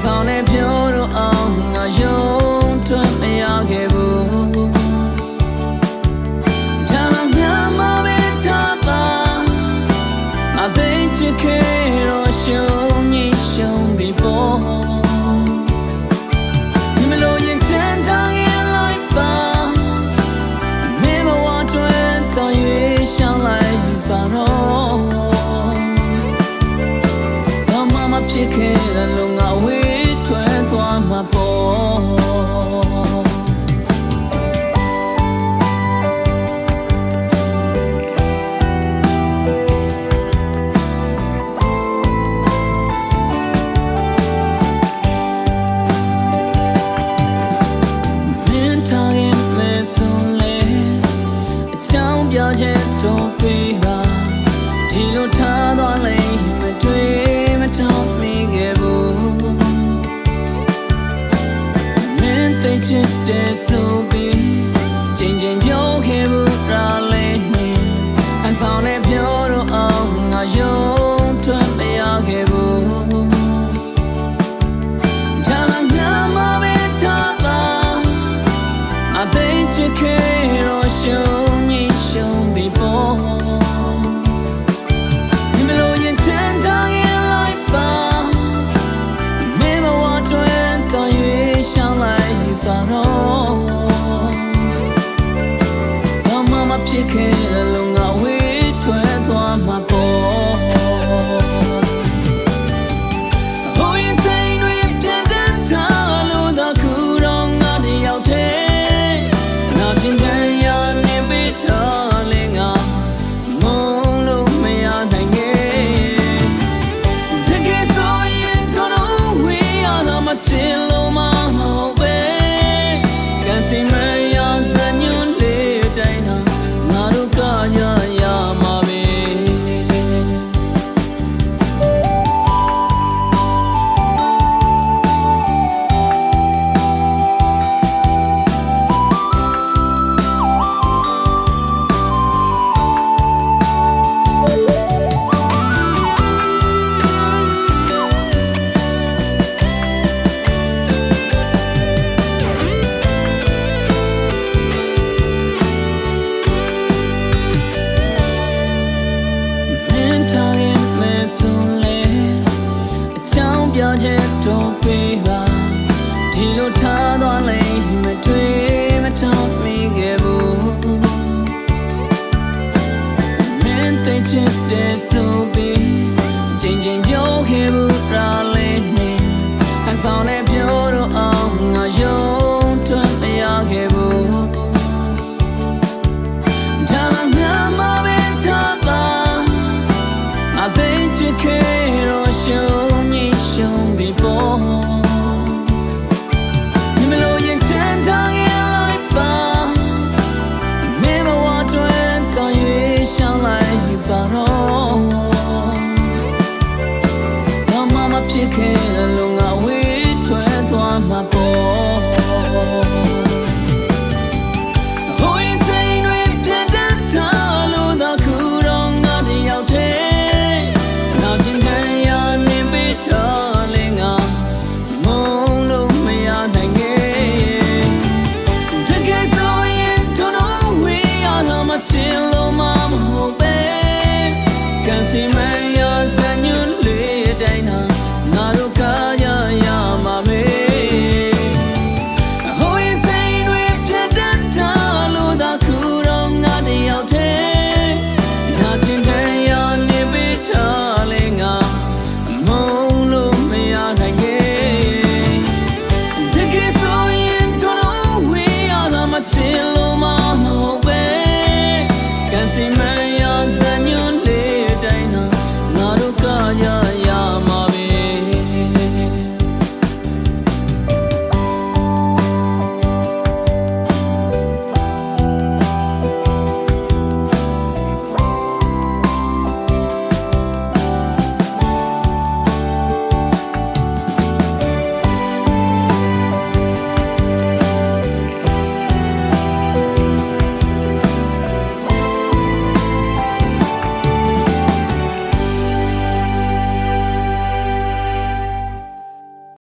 ဆောင်နဲ့ပြောတော့အောင်ငါယုံထွက်မရခဲ့ဘူးဒါမှမပဲထားပါအသိချစ်ခဲ့တော့ရှုံးနေရှုံးပြီးပေါ်ဒီမလို့ရင်ချမ်းသာရင်လိုက်ပါမင်းဘဝတွင်တော့ရွေးရှောင်းလိုက်ပါတော့ဘာမှမဖြစ်ခဲ့တဲ့လုံငါဝေးထွက်သွားမှာပေါ်ပြောချက်တော့ပေးပါဒီလိုထားသွားလိမ့်မတွေ့မထောက်မိခဲ့ဘူးမင်းသိချစ်တဲ့ဆိုပြီးချိန်ချိန်ပြောခဲ့ဘူးလားလေအဆောင်နဲ့ပြောတော့အောင်ငါယုံထွက်မရခဲ့ဘူးဒါမှမပဲထားပါအသိချစ်ခဲ့တော့ရှုံးရှုံးပြီးပေါ်ဒီမလို့ရင်ချမ်းသာရင်လိုက်ပါမင်းဘဝတွင်တော့ရွေးရှောင်းလိုက်ပါတော့ဘာမှမဖြစ်ခဲ့တဲ့လုံငါဝေးထွက်သွားမှာပေါ်ဟိုရင်စိတ်တွေပြန်တန်းထားလို့တော့ခုတော့ငါတယောက်တည်းငါပြင်ပြန်ရနေပြီတော့ချစ်လို့မဟုတ်ပဲကံစီမရစညွန်းလေးတိုင်းသာငါတို့ကရရမှာပဲပြောချက်တော့ပေးပါဒီလိုထားသွားလိမ့်မတွေ့မထောက်မိခဲ့ဘူးမင်းသိချစ်တဲ့ဆိုပြီးချိန်ချိန်ပြောခဲ့ဘူးလားလေအဆောင်နဲ့ပြောတော့အောင်ငါယုံထွက်မရခဲ့ဘူးဒါမှမပဲထားပါအသိချစ်ခဲ့တော့ရှုံးရှုံးပြီးပေါ်ဒီမလို့ရင်ချမ်းသာရင်လိုက်ပါမင်းဘဝတွင်တော့ရွေးရှောင်းလိုက်ပါတော့ဘာမှမဖြစ်ခဲ့တဲ့လုံငါဝေးထွက်သွားမှာပေါ်ဟိုရင်စိတ်တွေပြန်တန်းထားလို့တော့ခုတော့ငါတယောက်တည်းနောက်ချင်းတိုင်းရနေပြီတော့ချစ်လို့မဟုတ်ပဲကံစီမရစညွန်းလေးတိုင်းသာငါတို့ကရရမှာပဲဟိုရင်စိတ်တွေပြန်တန်းထားလို့သာခုတော့ငါတယောက်တည်းငါချင်းတဲ့ရနေပြီထားလေငါမုန်းလို့မရနိုင်ခဲ့တကယ်ဆိုရင်တော့ဝေးရတာမချစ်လို့မဟုတ်ပဲCan see my eyes